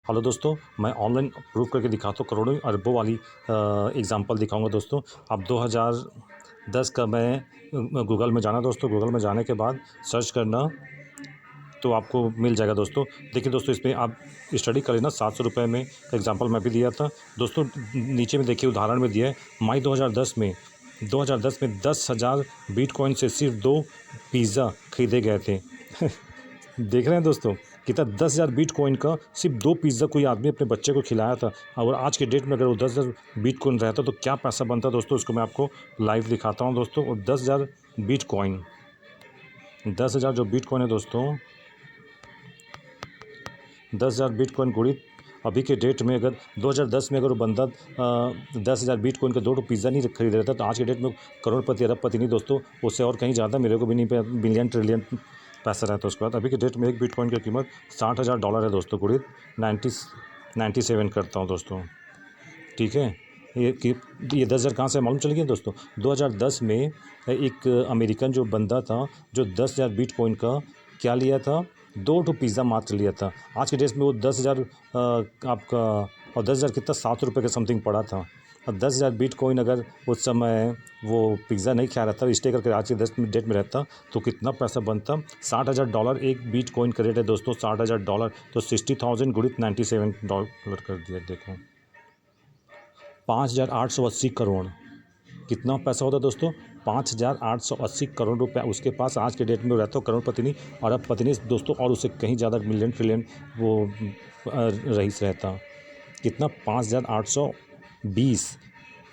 Hello दोस्तों, मैं online prove करके दिखाता हूँ करोड़ों अरबों वाली एग्जांपल दिखाऊंगा दोस्तों। अब 2010 का मैं गूगल में जाना दोस्तों। गूगल में जाने के बाद सर्च करना तो आपको मिल जाएगा दोस्तों। देखिए दोस्तों, इसमें आप स्टडी करें ना, 700 रुपये में एग्जांपल मैं भी दिया था दोस्तों। नीचे में देखिए उदाहरण में दिया है मई 2010 में 10,000 बिटकॉइन से सिर्फ 2 पिज़्ज़ा खरीदे गए थे। देख रहे हैं दोस्तों, कितना 10,000 बिटकॉइन का सिर्फ 2 पिज़्ज़ा कोई आदमी अपने बच्चे को खिलाया था। और आज के डेट में अगर वो 10,000 बिटकॉइन रहता तो क्या पैसा बनता दोस्तों, उसको मैं आपको लाइव दिखाता हूँ दोस्तों। और 10,000 बिटकॉइन, 10,000 जो बिटकॉइन है दोस्तों, 10,000 बिटकॉइन गुणित अभी के डेट में अगर 2010 में अगर वो बंदा 10,000 बिटकॉइन का 2 पिज़्ज़ा नहीं खरीद रहा था तो आज के डेट में करोड़पति अरबपति नहीं दोस्तों, उससे और कहीं ज़्यादा, मेरे को भी नहीं बिलियन ट्रिलियन पैसा रहता है उसके बाद। अभी के डेट में एक बिटकॉइन की कीमत $60,000 है दोस्तों, गुणित 97 करता हूँ दोस्तों। ठीक है, ये 10,000 कहाँ से मालूम चल गया दोस्तों। 2010 में एक अमेरिकन जो बंदा था जो 10,000 बिटकॉइन का क्या लिया था, 2 पिज़्ज़ा मात्र लिया था। आज के डेट में वो 10,000 आपका, और 10,000 कितना, 700 रुपये के समथिंग पड़ा था। और 10,000 बिटकॉइन अगर उस समय वो पिज़्ज़ा नहीं खा रहा था, स्टे करके आज के डेट में रहता तो कितना पैसा बनता। $60,000 एक बिटकॉइन का रेट है दोस्तों, $60,000। तो 60,000 गुणित $97 कर दिया। देखो 5,880 करोड़ कितना पैसा होता है दोस्तों, 5,880 करोड़ रुपए उसके पास आज के डेट में रहता हो। करोड़पति नहीं, अरबपति नहीं दोस्तों, और उससे कहीं ज़्यादा मिलियन ट्रिलियन वो रईस रहता। कितना, 5,820,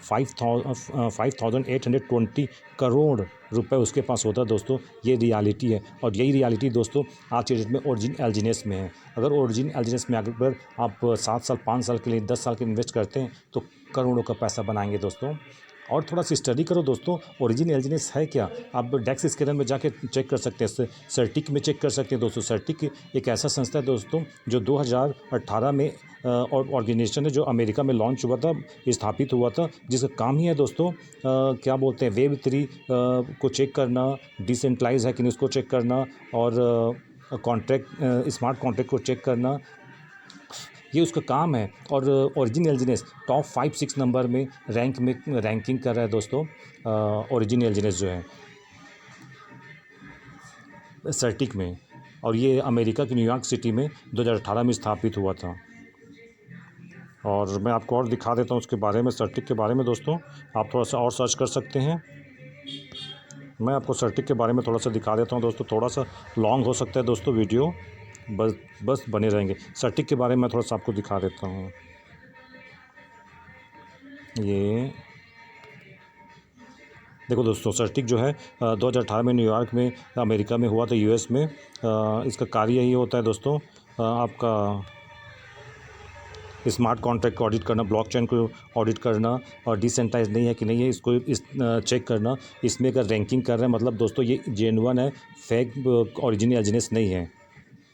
5,820 करोड़ रुपए उसके पास होता है दोस्तों। ये रियलिटी है, और यही रियलिटी दोस्तों आज के डेट में ओरिजिन एल्जीनियस में है। अगर ओरिजिन एल्जीनियस में अगर आप 7 साल 5 साल के लिए 10 साल के इन्वेस्ट करते हैं तो करोड़ों का पैसा बनाएंगे दोस्तों। और थोड़ा सा स्टडी करो दोस्तों, ओरिजिन एल्जीनियस है क्या, आप डेक्स स्कैनर में जाके चेक कर सकते हैं, सर्टिक में चेक कर सकते हैं दोस्तों। सर्टिक एक ऐसा संस्था है दोस्तों जो 2018 में और ऑर्गेनाइजेशन है जो अमेरिका में लॉन्च हुआ था, स्थापित हुआ था, जिसका काम ही है दोस्तों क्या बोलते हैं, Web3 को चेक करना, डिसेंट्रलाइज है कि नहीं उसको चेक करना, और कॉन्ट्रैक्ट, स्मार्ट कॉन्ट्रैक्ट को चेक करना, ये उसका काम है। और ओरिजिन एल्जीनियस टॉप 5-6 नंबर में रैंकिंग कर रहा है दोस्तों। ओरिजिन एल्जीनियस जो है सर्टिक में, और ये अमेरिका की न्यूयॉर्क सिटी में 2018 में स्थापित हुआ था। और मैं आपको और दिखा देता हूँ उसके बारे में, सर्टिक के बारे में दोस्तों। आप थोड़ा सा और सर्च कर सकते हैं। मैं आपको सर्टिक के बारे में थोड़ा सा दिखा देता हूँ दोस्तों। थोड़ा सा लॉन्ग हो सकता है दोस्तों वीडियो, बस बने रहेंगे। सर्टिक के बारे में थोड़ा सा आपको दिखा देता हूँ। ये देखो दोस्तों, सर्टिक जो है 2018 में न्यूयॉर्क में, अमेरिका में हुआ था, यूएस में। इसका कार्य यही होता है दोस्तों, आपका स्मार्ट कॉन्ट्रैक्ट को ऑडिट करना, ब्लॉकचेन को ऑडिट करना, और डिसेंट्रलाइज नहीं है कि नहीं है इसको चेक करना। इसमें अगर रैंकिंग कर रहे हैं मतलब दोस्तों ये जेन्युइन है, फेक ओरिजिनल एल्जीनियस नहीं है।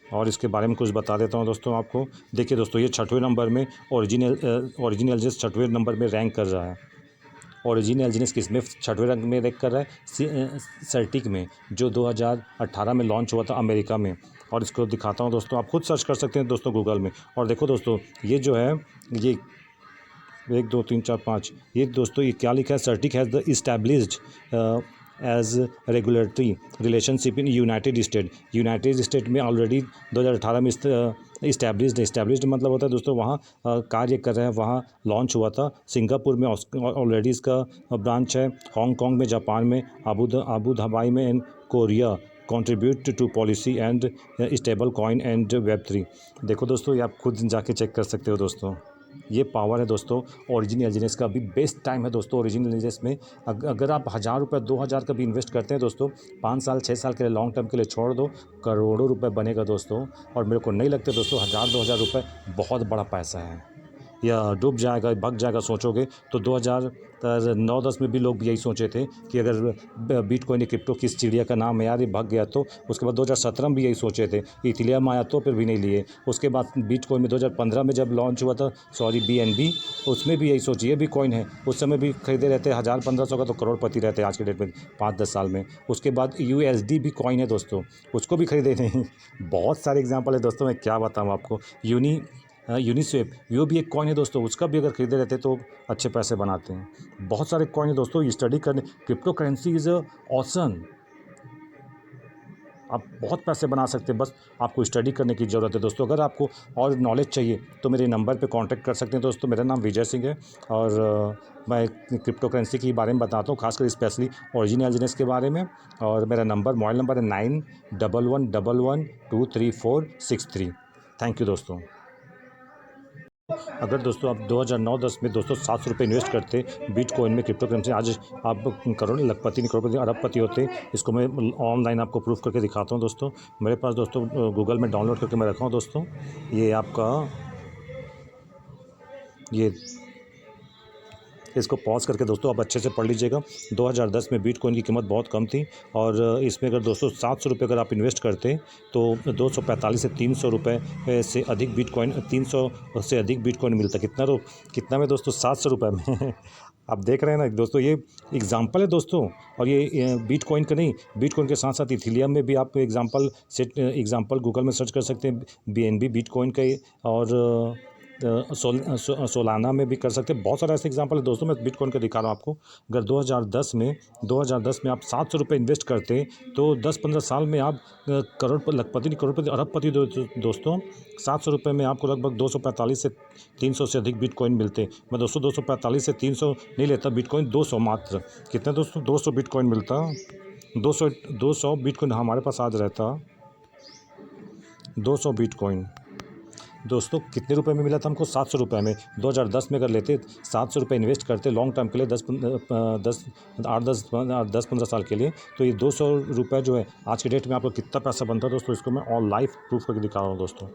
और इसके बारे में कुछ बता देता हूँ दोस्तों आपको। देखिए दोस्तों, ये 6वें नंबर में ओरिजिनल एल्जीनियस 6वें नंबर में रैंक कर रहा है। ओरिजिन एल्जीनियस किस में 6वें रैंक में रैंक कर रहा है, सर्टिक में, जो 2018 में लॉन्च हुआ था अमेरिका में। और इसको दिखाता हूँ दोस्तों, आप खुद सर्च कर सकते हैं दोस्तों गूगल में। और देखो दोस्तों, ये जो है, ये 1 2 3 4 5, ये दोस्तों ये क्या लिखा है, सर्टिक has the established as regulatory relationship in United State में ऑलरेडी 2018 में इस्टेब्लिश्ड मतलब होता है दोस्तों वहाँ कार्य कर रहे हैं, वहाँ लॉन्च हुआ था। सिंगापुर में ऑलरेडी इसका ब्रांच है, हांगकांग में, जापान में, आबू धाबी में, and Korea contribute to policy and stable coin and Web3। देखो दोस्तों, ये आप खुद जाके चेक कर सकते हो दोस्तों। ये पावर है दोस्तों ओरिजिन एल्जीनियस का। अभी बेस्ट टाइम है दोस्तों ओरिजिन एल्जीनियस में। अगर आप 1,000 रुपये 2,000 का भी इन्वेस्ट करते हैं दोस्तों, 5 साल 6 साल के लिए, लॉन्ग टर्म के लिए छोड़ दो, करोड़ों रुपए बनेगा दोस्तों। और मेरे को नहीं लगता दोस्तों 1,000-2,000 रुपये बहुत बड़ा पैसा है, या डूब जाएगा, भाग जाएगा सोचोगे तो। 2009-10 में भी लोग यही सोचे थे कि अगर बिटकॉइन क्रिप्टो किस चिड़िया का नाम है यार, ये भाग गया तो। उसके बाद 2017 में भी यही सोचे थे, इथीरियम आया तो फिर भी नहीं लिए। उसके बाद बिटकॉइन में 2015 में जब लॉन्च हुआ था, सॉरी BNB, उसमें भी यही सोचिए, भी कॉइन है, उस समय भी खरीदे रहते 1,000-1,500 का, तो करोड़पति रहते आज के डेट में 5-10 साल में। उसके बाद USD भी कॉइन है दोस्तों, उसको भी खरीदे नहीं। बहुत सारे एग्जाम्पल है दोस्तों, मैं क्या बताऊँ आपको। यूनिस्वेप वो भी एक कॉइन है दोस्तों, उसका भी अगर खरीदे रहते तो अच्छे पैसे बनाते हैं। बहुत सारे कॉइन है दोस्तों, स्टडी करने क्रिप्टो करेंसी इज़ ऑसम। आप बहुत पैसे बना सकते हैं, बस आपको स्टडी करने की ज़रूरत है दोस्तों। अगर आपको और नॉलेज चाहिए तो मेरे नंबर पे कांटेक्ट कर सकते हैं दोस्तों। मेरा नाम विजय सिंह है और मैं क्रिप्टो करेंसी के बारे में बताता हूँ, खासकर स्पेशली ओरिजिन एलजीनेस के बारे में। और मेरा मोबाइल नंबर है 9111123463। थैंक यू दोस्तों। अगर दोस्तों आप 2009-10 में दोस्तों 700 रुपये इन्वेस्ट करते बिटकॉइन में, क्रिप्टो करेंसी, आज आप करोड़ लखपति नहीं करोड़पति अरबपति होते। इसको मैं ऑनलाइन आपको प्रूफ करके दिखाता हूँ दोस्तों। मेरे पास दोस्तों गूगल में डाउनलोड करके मैं रखा हूँ दोस्तों। ये आपका ये इसको पॉज करके दोस्तों आप अच्छे से पढ़ लीजिएगा। 2010 में बिटकॉइन की कीमत बहुत कम थी और इसमें अगर दोस्तों 700 रुपये अगर आप इन्वेस्ट करते तो 245 से 300 रुपये से अधिक बिटकॉइन 300 से अधिक बिटकॉइन मिलता। कितना में दोस्तों? 700 रुपये में। आप देख रहे हैं ना दोस्तों, ये एग्जांपल है दोस्तों। और ये बिटकॉइन का नहीं, बिटकॉइन के साथ साथ इथीलियम में भी आप एग्जांपल गूगल में सर्च कर सकते हैं, BNB बिटकॉइन का। और सोलाना में भी कर सकते हैं। बहुत सारे ऐसे एग्जांपल है दोस्तों, मैं बिटकॉइन का दिखा रहा हूँ आपको। अगर 2010 में आप 700 रुपये इन्वेस्ट करते तो 10-15 साल में आप लखपति करोड़पति अरबपति दोस्तों। 700 रुपये में आपको लगभग 245 से 300 से अधिक बिटकॉइन मिलते। मैं दोस्तों 245 से 300 नहीं लेता बिटकॉइन, 200 मात्र। कितना दोस्तों? 200 बिटकॉइन मिलता। 200 बिटकॉइन हमारे पास आज रहता। 200 बिटकॉइन दोस्तों कितने रुपए में मिला था हमको? 700 रुपये में। 2010 में अगर लेते 700 रुपये इन्वेस्ट करते लॉन्ग टर्म के लिए 10-15 साल के लिए, तो ये 200 रुपये जो है आज के डेट में आपको कितना पैसा बनता है दोस्तों, इसको मैं और लाइव प्रूफ करके दिखा रहा हूँ दोस्तों।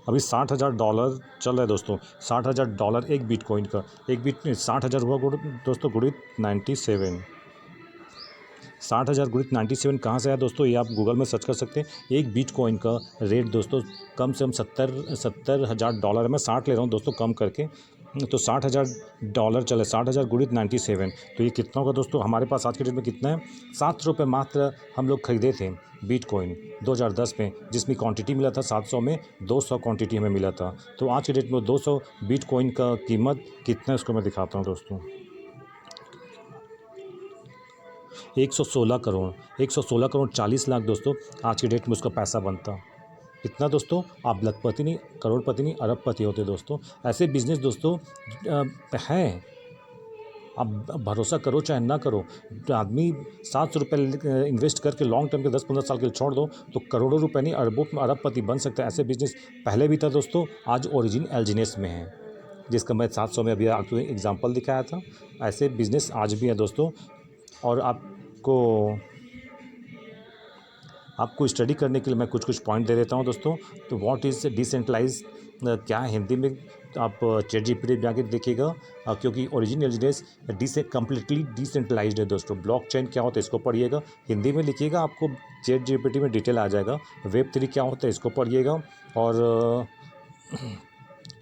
अभी $60,000 चल रहा है दोस्तों। $60,000 एक बिटकॉइन का। 60,000 हुआ दोस्तों गुणित 97। 60,000 गुणित 97 कहाँ से आया दोस्तों? ये आप गूगल में सर्च कर सकते हैं। एक बिटकॉइन का रेट दोस्तों कम से कम $70,000 है। मैं 60 ले रहा हूँ दोस्तों कम करके, तो $60,000 चले। 60,000 गुणित 97 तो ये कितना होगा दोस्तों? हमारे पास आज के डेट में कितना है? 700 रुपये मात्र हम लोग खरीदे थे बिटकॉइन 2010 में, जिसमें क्वांटिटी मिला था 700 में 200 क्वांटिटी हमें मिला था। तो आज के डेट में 200 बिटकॉइन का कीमत कितना है उसको मैं दिखाता हूँ दोस्तों। 116 करोड़ 40 लाख दोस्तों आज की डेट में उसका पैसा बनता। इतना दोस्तों आप लखपति नहीं करोड़पति नहीं अरबपति होते दोस्तों। ऐसे बिजनेस दोस्तों हैं, आप भरोसा करो चाहे ना करो। आदमी 700 रुपये इन्वेस्ट करके लॉन्ग टर्म के 10-15 साल के लिए छोड़ दो तो करोड़ों रुपए नहीं अरबपति बन सकता है। ऐसे बिजनेस पहले भी था दोस्तों, आज ओरिजिन एलजीनेस में है, जिसका मैं 700 में अभी आपको एग्जाम्पल दिखाया था। ऐसे बिजनेस आज भी है दोस्तों। और आपको स्टडी करने के लिए मैं कुछ पॉइंट दे देता हूँ दोस्तों। तो व्हाट इज़ डिसेंट्रलाइज क्या है हिंदी में? आप ChatGPT में जाके देखिएगा, क्योंकि ओरिजिन एलजीनेस कम्प्लीटली डिसेंट्रलाइज्ड है दोस्तों। ब्लॉकचेन क्या होता है इसको पढ़िएगा, हिंदी में लिखिएगा, आपको ChatGPT में डिटेल आ जाएगा। Web3 क्या होता है इसको पढ़िएगा, और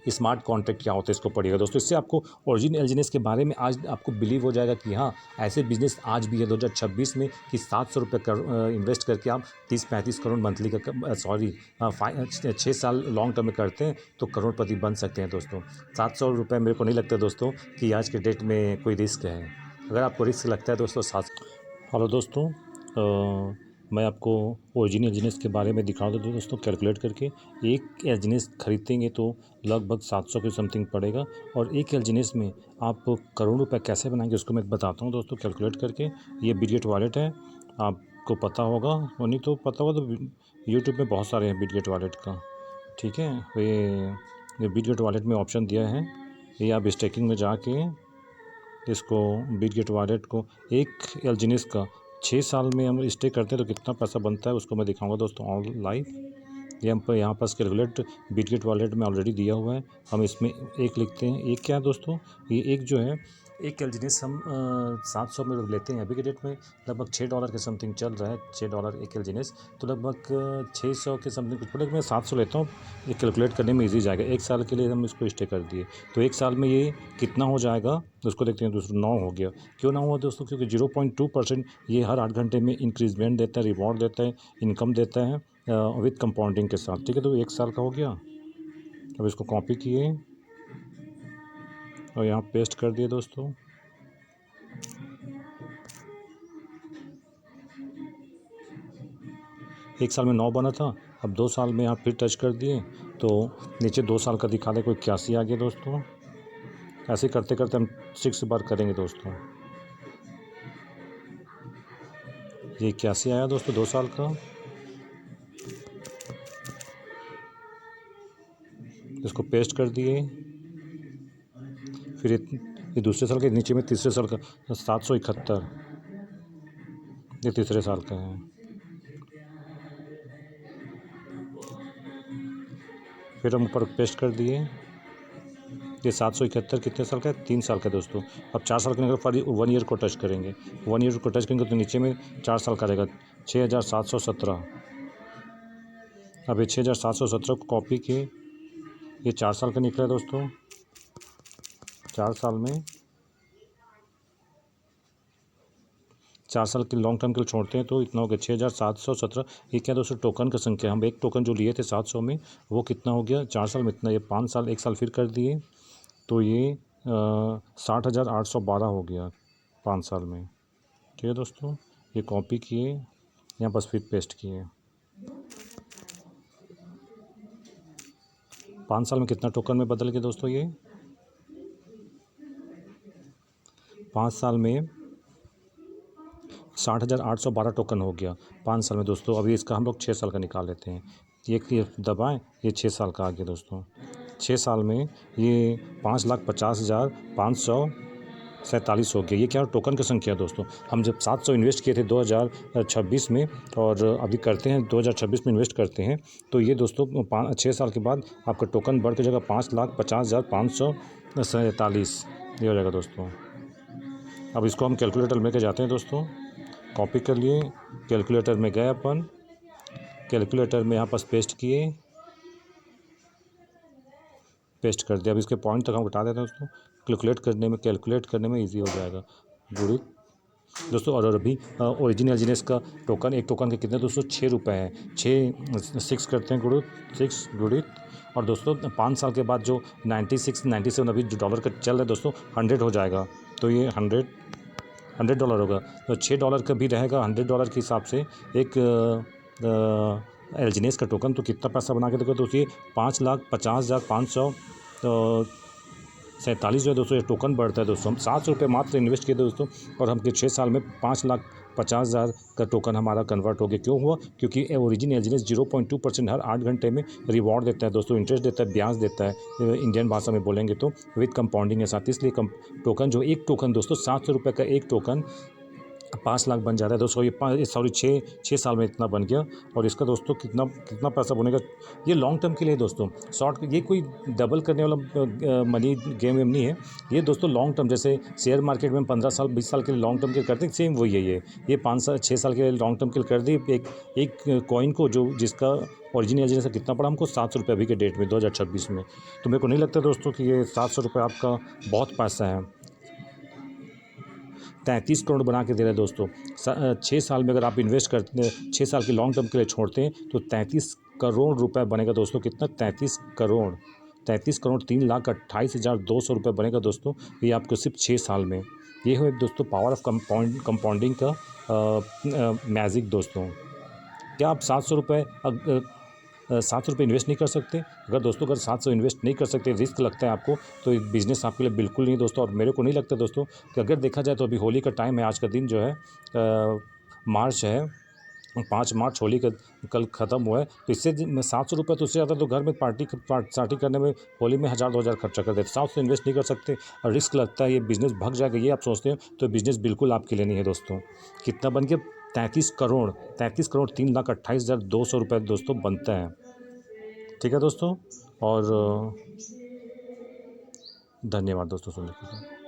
स्मार्ट कॉन्ट्रैक्ट क्या होता है इसको पढ़िएगा दोस्तों। इससे आपको ओरिजिन एलजीनेस के बारे में आज आपको बिलीव हो जाएगा कि हाँ ऐसे बिजनेस आज भी है 2026 में, कि 700 रुपये इन्वेस्ट करके आप 30-35 करोड़ मंथली का 6 साल लॉन्ग टर्म में करते हैं तो करोड़पति बन सकते हैं दोस्तों। 700 रुपये मेरे को नहीं लगता दोस्तों कि आज के डेट में कोई रिस्क है। अगर आपको रिस्क लगता है दोस्तों हेलो दोस्तों, मैं आपको ओरिजिन एलजीनेस के बारे में दिखा दूँ दोस्तों। कैलकुलेट करके एक एलजीनेस खरीदेंगे तो लगभग 700 के समथिंग पड़ेगा, और एक एलजीनेस में आप करोड़ रुपए कैसे बनाएंगे उसको मैं बताता हूँ दोस्तों कैलकुलेट करके। ये बिटगेट वॉलेट है, आपको पता होगा, और नहीं तो पता होगा तो यूट्यूब में बहुत सारे हैं बिटगेट वॉलेट का, ठीक है। ये बिटगेट वॉलेट में ऑप्शन दिया है, ये आप स्टेकिंग में जाके इसको बिटगेट वॉलेट को एक एलजीनेस का 6 साल में हम स्टे करते हैं तो कितना पैसा बनता है उसको मैं दिखाऊंगा दोस्तों ऑन लाइव। ये हम पर यहाँ पास कैलकुलेट बिटगेट वॉलेट में ऑलरेडी दिया हुआ है। हम इसमें एक लिखते हैं। एक क्या है दोस्तों? ये एक जो है एक एलजीनेस हम 700 में लेते हैं। अभी के डेट में लगभग $6 के समथिंग चल रहा है। $6 एक एलजीनेस, तो लगभग 600 के समथिंग कुछ पड़ेगा। मैं 700 लेता हूँ, ये कैलकुलेट करने में ईजी जाएगा। एक साल के लिए हम इसको स्टे कर दिए तो एक साल में ये कितना हो जाएगा उसको देखते हैं दोस्तों। 9 हो गया। क्यों 9 हुआ दोस्तों? क्योंकि 0.2% ये हर 8 घंटे में इंक्रीजमेंट देता है, रिवॉर्ड देता है, इनकम देता है विथ कंपाउंडिंग के साथ, ठीक है। तो एक साल का हो गया। अब इसको कॉपी किए और यहाँ पेस्ट कर दिए दोस्तों। एक साल में 9 बना था, अब 2 साल में यहाँ फिर टच कर दिए तो नीचे 2 साल का दिखा दे, कोई 81 आ गया दोस्तों। ऐसे करते करते हम 6 बार करेंगे दोस्तों। ये 81 आया दोस्तों 2 साल का। इसको पेस्ट कर दिए, फिर ये दूसरे साल के नीचे में तीसरे साल का 771, ये तीसरे साल का है। फिर हम ऊपर पेस्ट कर दिए, ये 771 कितने साल का है? 3 साल का दोस्तों। अब 4 साल के फिर 1 ईयर को टच करेंगे, 1 ईयर को टच करेंगे तो नीचे में 4 साल का रहेगा 6717। अब ये 6717 को कॉपी किए, ये 4 साल का निकला है दोस्तों। 4 साल में 4 साल के लॉन्ग टर्म के लिए छोड़ते हैं तो इतना हो गया 6717। ये क्या दोस्तों? टोकन का संख्या। हम एक टोकन जो लिए थे 700 में, वो कितना हो गया 4 साल में इतना। ये 5 साल, 1 साल फिर कर दिए तो ये 60,812 हो गया 5 साल में। ठीक है दोस्तों, ये कॉपी किए, यहाँ बस फिर पेस्ट किए। 5 साल में कितना टोकन में बदल गया दोस्तों? ये 5 साल में 60,812 टोकन हो गया 5 साल में दोस्तों। अभी इसका हम लोग 6 साल का निकाल लेते हैं। ये दबाएँ, ये 6 साल का आ गया दोस्तों। 6 साल में ये 5,50,547 हो गया। ये क्या टोकन की संख्या दोस्तों? हम जब 700 इन्वेस्ट किए थे 2026 में और अभी करते हैं 2026 में इन्वेस्ट करते हैं तो ये दोस्तों 6 साल के बाद आपका टोकन बढ़ के जगह 5,50,547 ये हो जाएगा दोस्तों। अब इसको हम कैलकुलेटर में लेके जाते हैं दोस्तों। कॉपी कर लिए, कैलकुलेटर में गए अपन, कैलकुलेटर में यहाँ पर पेस्ट किए, पेस्ट कर दिया। अब इसके पॉइंट तक हम हटा देते हैं दोस्तों। कैलकुलेट करने में इजी हो जाएगा। गुणित दोस्तों, और अभी ओरिजिनल एलजीनेस का टोकन, एक टोकन के कितने दोस्तों? 6 रुपये हैं। 6 करते हैं गुणित 6 गुणित, और दोस्तों 5 साल के बाद जो 96 97 अभी जो डॉलर का चल रहा है दोस्तों 100 हो जाएगा तो ये 100 डॉलर होगा। तो $6 का भी रहेगा। $100 के हिसाब से एक एलजीनेस का टोकन तो कितना पैसा बना के देगा दोस्तों? ये 5,50,547 जो है दोस्तों ये टोकन बढ़ता है दोस्तों। हम 700 रुपये मात्र इन्वेस्ट किए दोस्तों और हम 6 साल में 5,50,000 का टोकन हमारा कन्वर्ट हो गया। क्यों हुआ? क्योंकि ओरिजिन एलजीनेस 0.2% हर 8 घंटे में रिवॉर्ड देता है दोस्तों, इंटरेस्ट देता है, ब्याज देता है, इंडियन भाषा में बोलेंगे तो विद कंपाउंडिंग के साथ। इसलिए टोकन जो एक टोकन दोस्तों 700 रुपये का एक टोकन 5 लाख बन जाता है दोस्तों। ये 6 साल में इतना बन गया। और इसका दोस्तों कितना पैसा बनेगा? ये लॉन्ग टर्म के लिए दोस्तों, शॉर्ट ये कोई डबल करने वाला मनी गेम वेम नहीं है। ये दोस्तों लॉन्ग टर्म, जैसे शेयर मार्केट में 15 साल 20 साल के लिए लॉन्ग टर्म के लिए करते हैं, सेम वही है। ये 5 साल 6 साल के लिए लॉन्ग टर्म के लिए कर दी। एक कॉइन को जो जिसका ओरिजिनल जैसा कितना पड़ा हमको? 700 रुपये अभी के डेट में 2026 में। तो मेरे को नहीं लगता दोस्तों कि ये 700 रुपये आपका बहुत पैसा है। 33 करोड़ बना के दे रहे हैं दोस्तों। 6 साल में अगर आप इन्वेस्ट करते हैं, 6 साल के लॉन्ग टर्म के लिए छोड़ते हैं तो 33 करोड़ रुपए बनेगा दोस्तों। कितना? 33 करोड़ 3,28,200 रुपये बनेगा दोस्तों। ये आपको सिर्फ 6 साल में। ये है दोस्तों पावर ऑफ कंपाउंडिंग का मैजिक दोस्तों। क्या आप 700 रुपये 700 रुपये इन्वेस्ट नहीं कर सकते? अगर 700 इन्वेस्ट नहीं कर सकते, रिस्क लगता है आपको, तो बिज़नेस आपके लिए बिल्कुल नहीं दोस्तों। और मेरे को नहीं लगता दोस्तों कि अगर देखा जाए तो अभी होली का टाइम है, आज का दिन जो है मार्च है, 5 मार्च होली का कल ख़त्म हुआ है। तो इससे 700 रुपये तो उससे ज़्यादा तो घर में पार्टी करने में होली में 1000-2000 खर्चा कर देते। 700 इन्वेस्ट नहीं कर सकते और रिस्क लगता है, ये बिज़नेस भाग जाएगा, ये आप सोचते हैं तो बिज़नेस बिल्कुल आपके लिए नहीं है दोस्तों। कितना बन गया? 33 करोड़ 3,28,200 रुपये दोस्तों बनता है। ठीक है दोस्तों, और धन्यवाद दोस्तों सुनने के लिए।